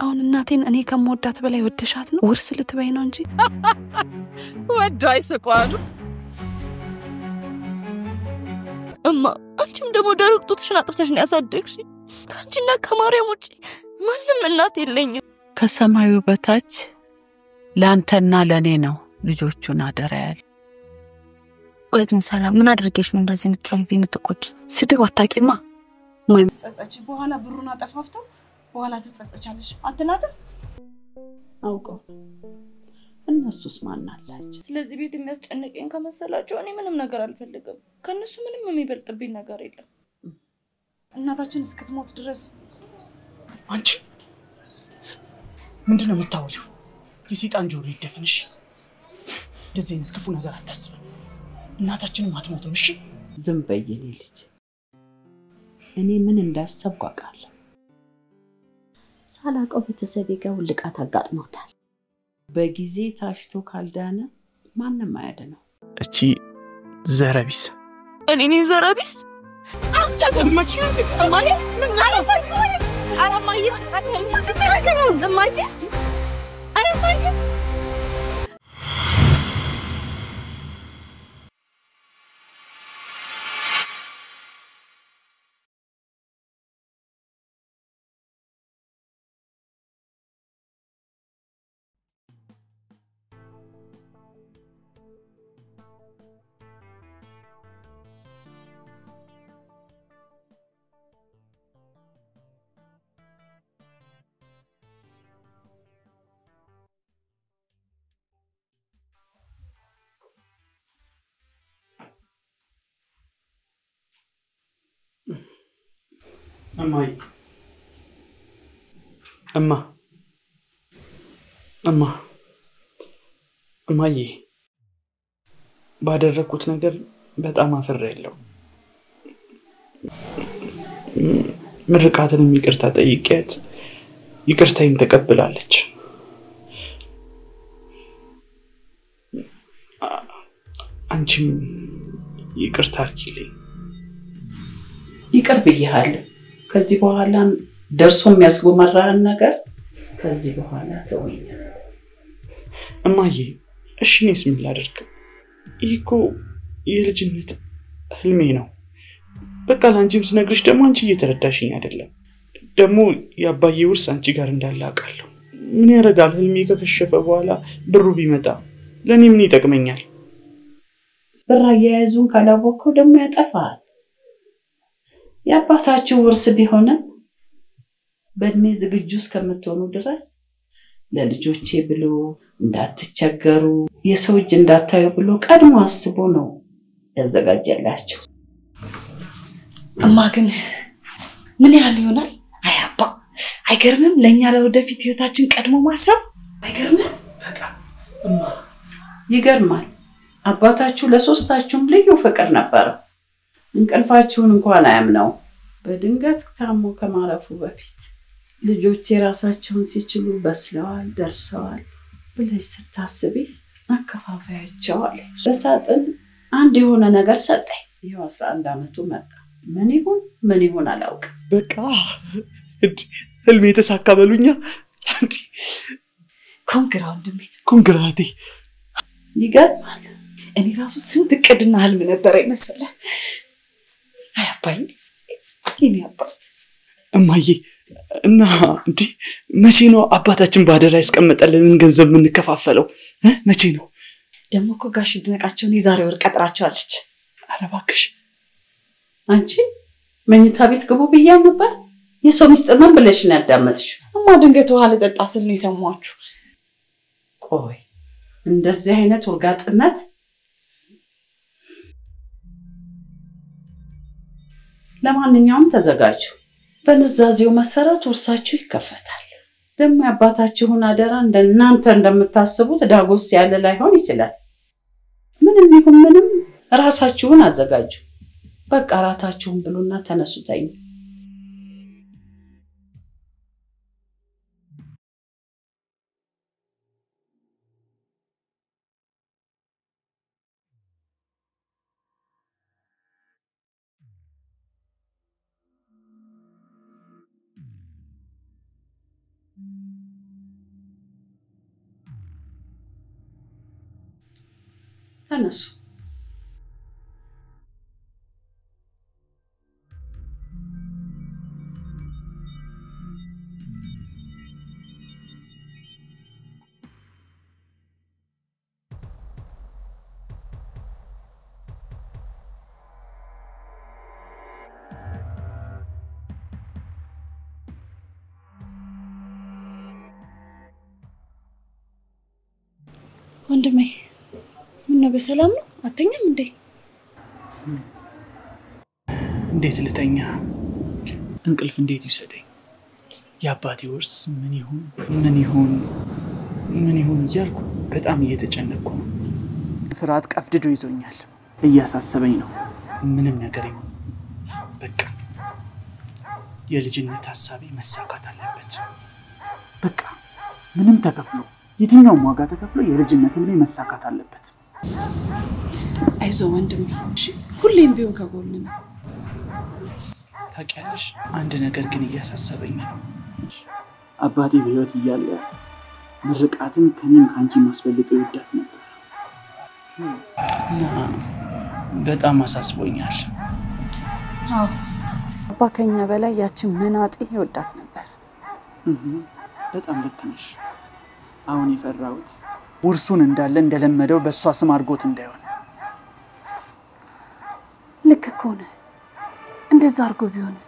አሁን እናቴን እኔ ከመወዳት በላይ ወደሻት ነው ውርስ ልትበይ ነው እንጂ ወዳይ ስቋሉ እማ አንቺም ደሞ ዳርቅ ጡትሽን አጥብተሽ ነው ያሳደግሽ ካንቺና ከማርያም ውጪ ማንንም እናት የለኝም ከሰማዩ በታች ላንተና ለኔ ነው ልጆቹን አደራያል ወይም ሰላም ምን አድርገሽ ነው እንደዚህ የምትቆጭ ስድብ አታቂማ ማይ ተጸጸች በኋላ ብሩን አጠፋፍተው በኋላ ተጸጸቻለሽ አትላትም አውቀው እነሱስ ማን አላችሁ ስለዚህ ቤት የሚያስጨንቀኝ ከመሰላቸው እኔ ምንም ነገር አልፈልግም ከነሱ ምንም የሚበልጥብኝ ነገር የለም እናታችን እስክትሞት ድረስ አንቺ ምንድነው የምታወሪው የሰይጣን ጆሮ ይደፈንሽ እንደዚህ አይነት ክፉ ነገር አታስብ እናታችንን አትሞትም እሺ ዝም በየኔ ልጅ እኔ ምን እንዳሰብኩ አውቃለሁ ሳላቀው ቤተሰቤ ጋር ውልቃት አጋጥሞታል በጊዜ ታሽቶ ካልዳነ ማንንም አያድነው እቺ ዘረቢስ እኔ ዘረቢስ አንቺ ገመች ማለት ምን አላፈርኩ አላማየ አትተረከው ለማየ አላማየ እማዬ ባደረኩት ነገር በጣም አፍሬያለሁ ምርቃትን ይቅርታ ጠይቄያት ይቅርታዬን ተቀብላለች አንቺም ይቅርታ አድርጊልኝ ይቅር ብዬሃለሁ ከዚህ በኋላ ደርሶ የሚያስጎመራህን ነገር ከዚህ በኋላ ተወኝ እማዬ እሺ ነስ ምን ላድርግ ይኮ የልጅነት ህልሜ ነው በቃ ላንቺም ስነግርሽ ደግሞ አንቺ እየተረዳሽኝ አይደለም ደግሞ ያባዬ ውርስ አንቺ ጋር እንዳላቃለሁ ምን ያረጋል ህልሜ ከከሸፈ በኋላ ብሩ ቢመጣ ለኔ ምን ይጠቅመኛል ብራ ያያዙን ካላወቀው ደግሞ ያጠፋል ያባታችሁ ውርስ ቢሆነ በእድሜ ዝግጁ እስከምትሆኑ ድረስ ለልጆቼ ብሎ እንዳትቸገሩ የሰው እጅ እንዳታዩ ብሎ ቀድሞ አስቦ ነው ያዘጋጀላችሁ እማ ግን ምን ያህል ይሆናል አያባ አይገርምም ለኛ ለወደፊት ህይወታችን ቀድሞ ማሰብ አይገርምም በጣም ይገርማል አባታችሁ ለሶስታችሁም ልዩ ፍቅር ነበር እንቅልፋችሁን እንኳን አያምነው በድንገት ታሞ ከማረፉ በፊት ልጆቼ ራሳቸውን ሲችሉ በስለዋል ደርሰዋል ብለሽ ስታስቢ አከፋፋያቸው አለ በሳጥን አንድ የሆነ ነገር ሰጠኝ ይሄው 11 አመቱ መጣ ምን ይሁን አላውቅም በቃ ህልሜ ተሳካ በሉኛ ኮንግራቴ ይገርማል እኔ ራሱ ስንት ቅድና ህልም ነበር አይመሰለ አያባይ የኔ አባት እማዬ እና እንዴ መቼ ነው አባታችን ባደራ ያስቀመጠልን ገንዘብ ምን ከፋፈለው መቼ ነው ደሞ እኮ ጋሽ ድነቃቸውን የዛሬ ወር ቀጥራቸዋለች አረባክሽ አንቺ መኝታ ቤት ግቡ ብያ ነበር የሰው ምስጥር ምን ብለሽ ነው ያዳመጥሽ እማ ድንገት ውሃ ልጠጣ ስል ነው የሰማችሁ ቆይ እንደዚህ አይነት ወርጋጥነት ለማንኛውም ተዘጋጁ በንዛዜው መሰረት ውርሳችሁ ይከፈታል ደሞ ያባታችሁን አደራ እንደናንተ እንደምታስቡት ዳጎስ ያለ ላይሆን ይችላል ምንም ይሁን ምንም ራሳችሁን አዘጋጁ በቃ ራታችሁን ብሉና ተነሱታኝ ተነሱ። ወንድሜ ምን በሰላም ነው? አተኛም እንዴ? እንዴት ልተኛ? እንቅልፍ እንዴት ይሰደኝ? የአባቴ ወርስ ምን ይሁን እያልኩ በጣም እየተጨነቅኩ ነው። ፍርሃት ቀፍድዶ ይዞኛል፣ እያሳሰበኝ ነው። ምንም ነገር ይሁን በቃ የልጅነት ሐሳቤ መሳካት አለበት። በቃ ምንም ተከፍሎ የትኛውም ዋጋ ተከፍሎ የልጅነት ህልሜ መሳካት አለበት። አይዞ ወንድሜ፣ ሁሌም ቢሆን ከጎን ነው። ታውቂያለሽ፣ አንድ ነገር ግን እያሳሰበኝ ነው። አባቴ በህይወት እያለ ምርቃትን ከኔም ካንቺ ማስበልጦ ይወዳት ነበር እና በጣም አሳስቦኛል። አዎ አባ ከኛ በላይ ያችን መናጤ ይወዳት ነበር። በጣም ልክ ነሽ። አሁን የፈራሁት ውርሱን እንዳለ እንደለመደው በእሷ ስም አድርጎት እንዳይሆን። ልክ እኮ ነህ። እንደዛ አድርጎ ቢሆንስ?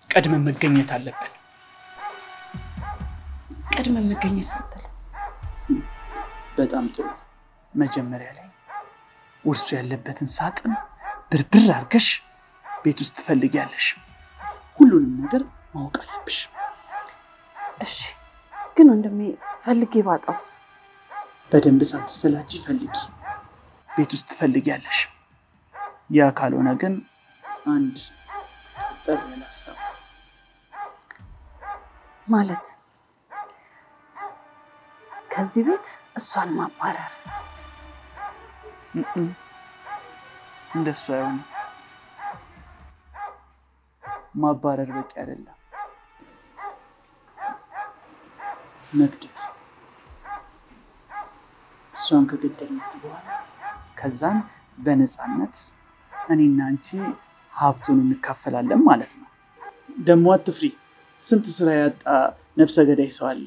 ቀድመን መገኘት አለብን። ቀድመን መገኘት ስትል? በጣም ጥሩ። መጀመሪያ ላይ ውርሱ ያለበትን ሳጥን ብርብር አድርገሽ ቤት ውስጥ ትፈልጊያለሽ። ሁሉንም ነገር ማወቅ አለብሽ። እሺ፣ ግን ወንድሜ ፈልጌ ባጣውስ? በደንብ ሳትሰላቺ ፈልጊ። ቤት ውስጥ ትፈልጊያለሽ። ያ ካልሆነ ግን አንድ ጥሩ ሐሳብ ማለት ከዚህ ቤት እሷን ማባረር። እንደሱ አይሆንም። ማባረር በቂ አይደለም። መግደል። እሷን ከገደልናት በኋላ ከዛን በነፃነት እኔና አንቺ ሀብቱን እንካፈላለን ማለት ነው። ደግሞ አትፍሪ። ስንት ስራ ያጣ ነፍሰ ገዳይ ሰው አለ።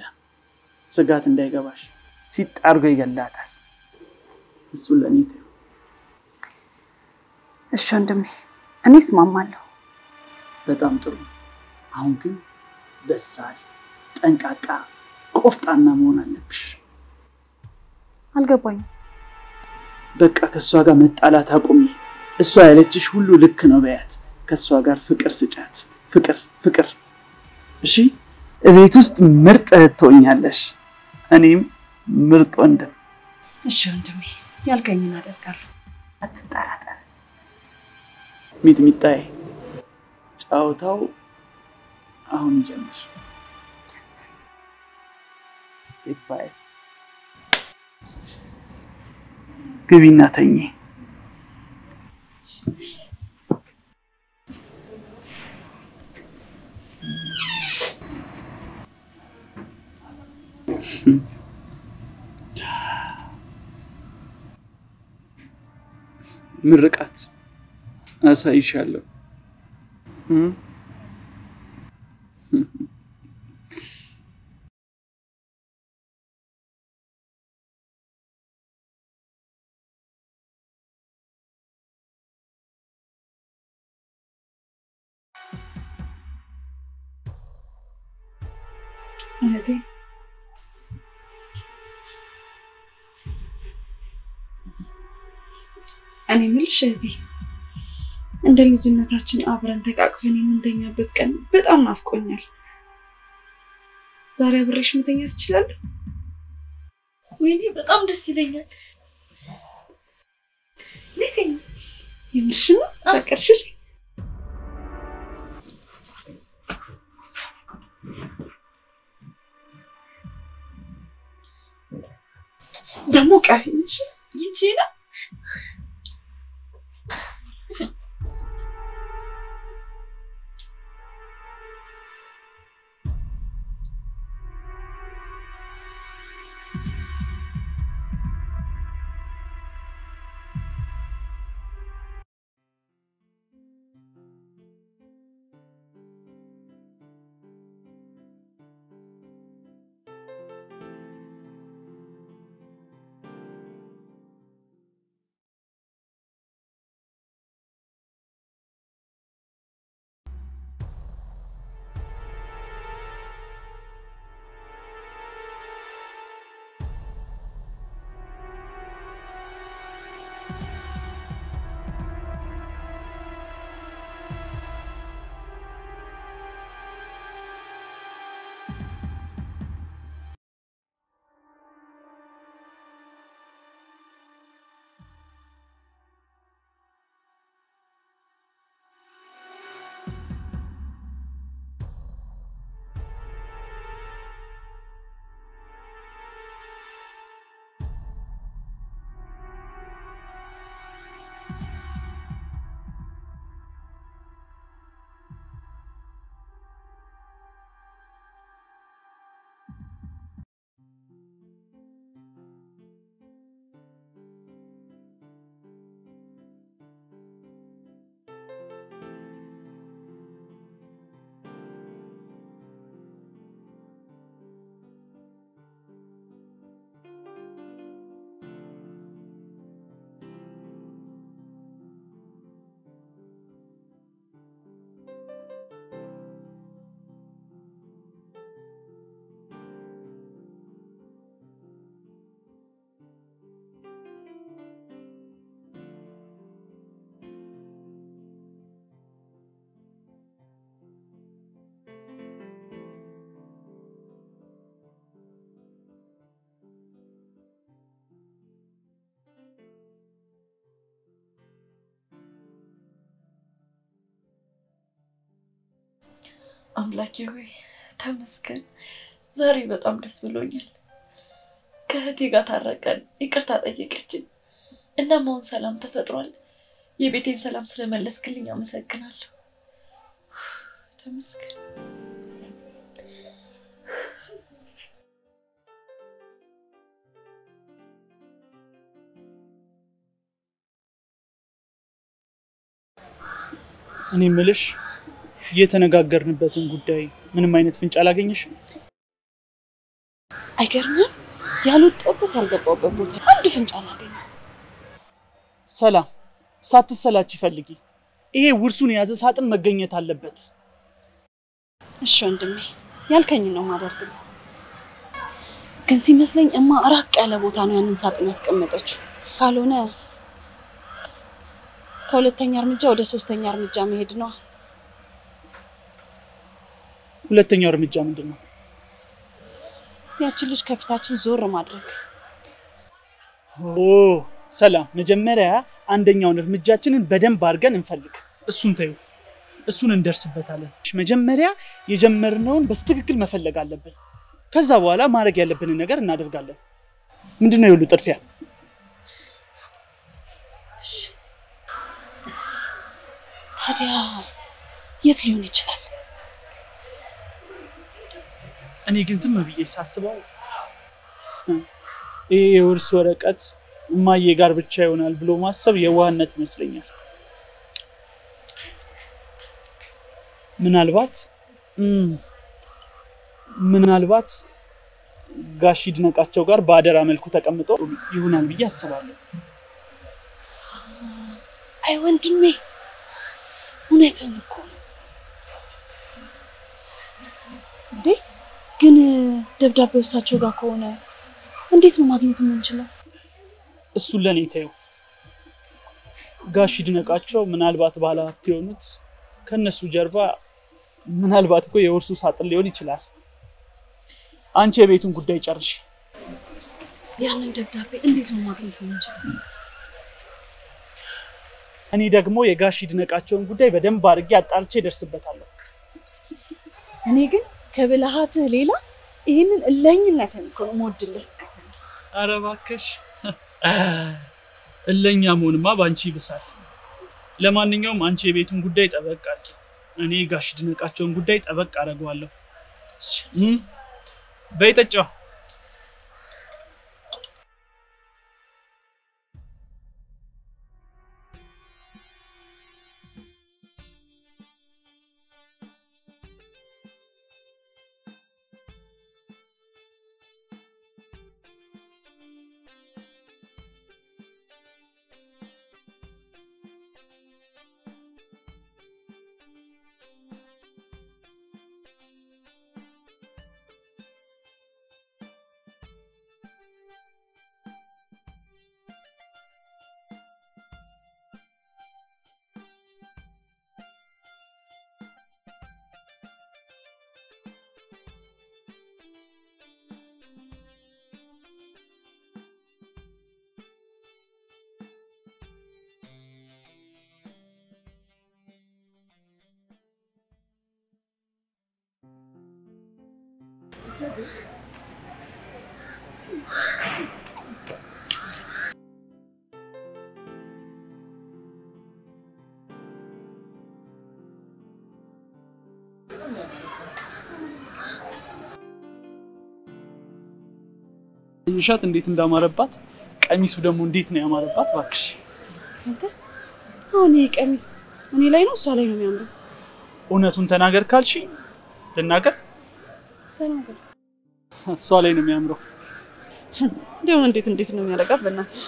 ስጋት እንዳይገባሽ። ሲጣርጎ ይገላታል። እሱ ለኔ ተው። እሺ ወንድሜ፣ እኔ እስማማለሁ። በጣም ጥሩ። አሁን ግን በሳል፣ ጠንቃቃ፣ ቆፍጣና መሆን አለብሽ። አልገባኝም። በቃ ከሷ ጋር መጣላት አቁሚ። እሷ ያለችሽ ሁሉ ልክ ነው በያት። ከሷ ጋር ፍቅር ስጫት። ፍቅር። እሺ? እቤት ውስጥ ምርጥ እህት ትሆኛለሽ፣ እኔም ምርጥ ወንድም። እሺ ወንድሜ፣ ያልከኝን አደርጋለሁ። አትጠራጠር። ሚጥሚጣዬ፣ ጫውታው አሁን ጀምር። ይባይ። ግቢና ተኚ። ምርቃት አሳይሻለሁ። እህቴ እኔ የምልሽ እህቴ፣ እንደ ልጅነታችን አብረን ተቃቅፈን የምንተኛበት ቀን በጣም ናፍቆኛል። ዛሬ አብሬሽ መተኛ ትችላለህ? ወይኔ በጣም ደስ ይለኛል። ለቴኝ የምልሽ ነው? ፈቀድሽልኝ? ደግሞ ቀፊንሽ ይችላል። አምላኬ ሆይ ተመስገን። ዛሬ በጣም ደስ ብሎኛል። ከእህቴ ጋር ታረቀን፣ ይቅርታ ጠየቀችን እና አሁን ሰላም ተፈጥሯል። የቤቴን ሰላም ስለመለስክልኝ አመሰግናለሁ። ተመስገን። እኔ ምልሽ የተነጋገርንበትን ጉዳይ ምንም አይነት ፍንጭ አላገኘሽም? አይገርምም? ያልወጣሁበት ያልገባሁበት ቦታ አንድ ፍንጭ አላገኘም። ሰላም ሳትሰላች ፈልጊ። ይሄ ውርሱን የያዘ ሳጥን መገኘት አለበት። እሺ ወንድሜ ያልከኝ ነው ማደርግልህ። ግን ሲመስለኝ እማ ራቅ ያለ ቦታ ነው ያንን ሳጥን ያስቀመጠችው። ካልሆነ ከሁለተኛ እርምጃ ወደ ሶስተኛ እርምጃ መሄድ ነው። ሁለተኛው እርምጃ ምንድነው? ያችን ልጅ ከፊታችን ዞር ማድረግ። ሰላም መጀመሪያ አንደኛውን እርምጃችንን በደንብ አድርገን እንፈልግ። እሱን ተይው፣ እሱን እንደርስበታለን። መጀመሪያ የጀመርነውን በትክክል መፈለግ አለብን። ከዛ በኋላ ማድረግ ያለብንን ነገር እናደርጋለን። ምንድነው ይሉ ጥርፊያ? ታዲያ የት ሊሆን ይችላል? እኔ ግን ዝም ብዬ ሳስበው ይሄ የውርስ ወረቀት እማዬ ጋር ብቻ ይሆናል ብሎ ማሰብ የዋህነት ይመስለኛል። ምናልባት ጋሽ ይድነቃቸው ጋር በአደራ መልኩ ተቀምጦ ይሆናል ብዬ አስባለሁ። አይ ወንድሜ እውነትን እኮ ነው እንዴ? ግን ደብዳቤው እሳቸው ጋር ከሆነ እንዴት ነው ማግኘት የምንችለው? እሱን ለኔ ተይው። ጋሽ ይድነቃቸው ምናልባት ባለሀብት የሆኑት ከነሱ ጀርባ ምናልባት እኮ የውርሱ ሳጥን ሊሆን ይችላል። አንቺ የቤቱን ጉዳይ ጨርሽ። ያንን ደብዳቤ እንዴት ነው ማግኘት የምንችለው? እኔ ደግሞ የጋሽ ይድነቃቸውን ጉዳይ በደንብ አድርጌ አጣርቼ ደርስበታለሁ። እኔ ግን ከብልሃትህ ሌላ ይሄንን እለኝነትን እኮ ነው የምወድልህ። ኧረ እባክሽ እለኛ መሆንማ ባንቺ ይብሳል። ለማንኛውም አንቺ የቤቱን ጉዳይ ጠበቅ አድርጊ፣ እኔ ጋሽ ይድነቃቸውን ጉዳይ ጠበቅ አደርገዋለሁ። በይ ጠጪው። ንሻት እንዴት እንዳማረባት፣ ቀሚሱ ደግሞ እንዴት ነው ያማረባት ባክሽ። አንተ አሁን ይሄ ቀሚስ እኔ ላይ ነው እሷ ላይ ነው የሚያምረው? እውነቱን ተናገር ካልሽ ልናገር። ተናገር። እሷ ላይ ነው የሚያምረው። ደግሞ እንዴት ነው የሚያረጋት? በእናትህ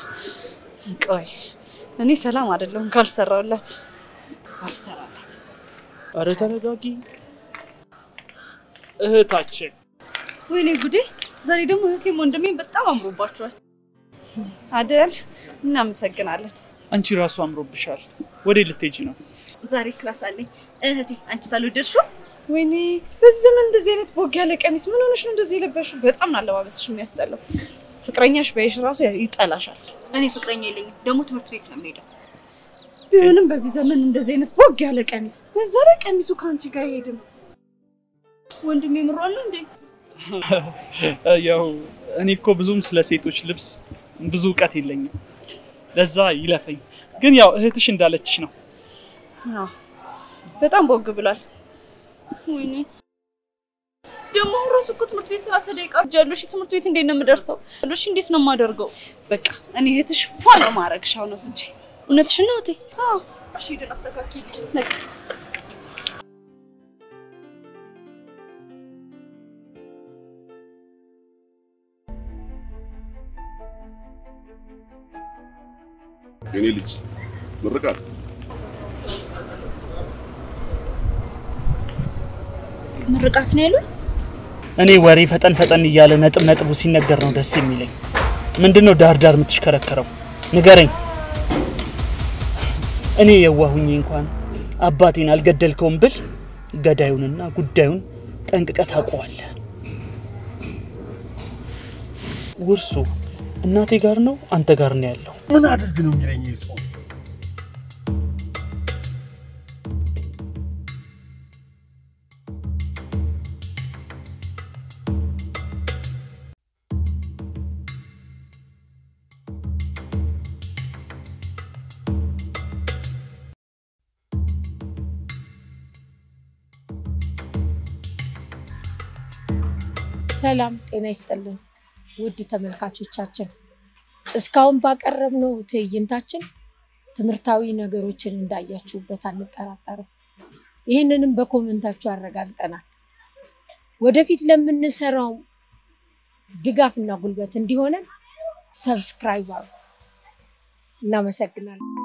ቆይ እኔ ሰላም አይደለም ካልሰራውላት አልሰራላት። አረ ተረጋጊ እህታችን። ወይኔ ጉዴ! ዛሬ ደግሞ እህቴም ወንድሜም በጣም አምሮባቸዋል አይደል? እናመሰግናለን። አንቺ ራሱ አምሮብሻል። ወዴት ልትሄጂ ነው? ዛሬ ክላስ አለኝ። እህቴ አንቺ ሳልወደድሽው? ወይኔ በዚህ ምን እንደዚህ አይነት ቦግ ያለ ቀሚስ ምን ሆነሽ ነው እንደዚህ የለበሽው? በጣም አለባበስሽ የሚያስጠላው። ፍቅረኛሽ በይሽ ራሱ ይጠላሻል። እኔ ፍቅረኛ የለኝም፣ ደግሞ ትምህርት ቤት ነው የምሄደው። ቢሆንም በዚህ ዘመን እንደዚህ አይነት ቦግ ያለ ቀሚስ በዛ ላይ ቀሚሱ ካንቺ ጋር አይሄድም። ወንድሜ ምሯል እንዴ? ያው እኔ እኮ ብዙም ስለ ሴቶች ልብስ ብዙ እውቀት የለኝም። ለዛ ይለፈኝ። ግን ያው እህትሽ እንዳለችሽ ነው። አዎ በጣም ቦግ ብሏል። ወይኔ ደግሞ ራሱ እኮ ትምህርት ቤት 30 ደቂቃ ጃሉሽ ትምህርት ቤት እንዴት ነው የምደርሰው? እሺ እንዴት ነው የማደርገው? በቃ እኔ እህትሽ ፏ ነው ማረግሽ አሁን ወስጄ። እውነትሽን ነው እቴ? አዎ እሺ ሄደን አስተካክይልኝ። በቃ የኔ ልጅ ምርቃት ምርቃት ነው ያለው? እኔ ወሬ ፈጠን እያለ ነጥቡ ሲነገር ነው ደስ የሚለኝ። ምንድነው ዳር የምትሽከረከረው? ንገረኝ። እኔ የዋሁኝ እንኳን አባቴን አልገደልከውም ብል ገዳዩንና ጉዳዩን ጠንቅቀህ ታውቀዋለህ። ውርሱ እናቴ ጋር ነው አንተ ጋር ነው ያለው። ምን አድርግ ነው የሚለኝ ሰው? ሰላም ጤና ይስጥልን ውድ ተመልካቾቻችን፣ እስካሁን ባቀረብነው ትዕይንታችን ትምህርታዊ ነገሮችን እንዳያችሁበት አንጠራጠርም። ይህንንም በኮሜንታችሁ አረጋግጠናል። ወደፊት ለምንሰራው ድጋፍና ጉልበት እንዲሆነን ሰብስክራይብ አድርጉ። እናመሰግናለን።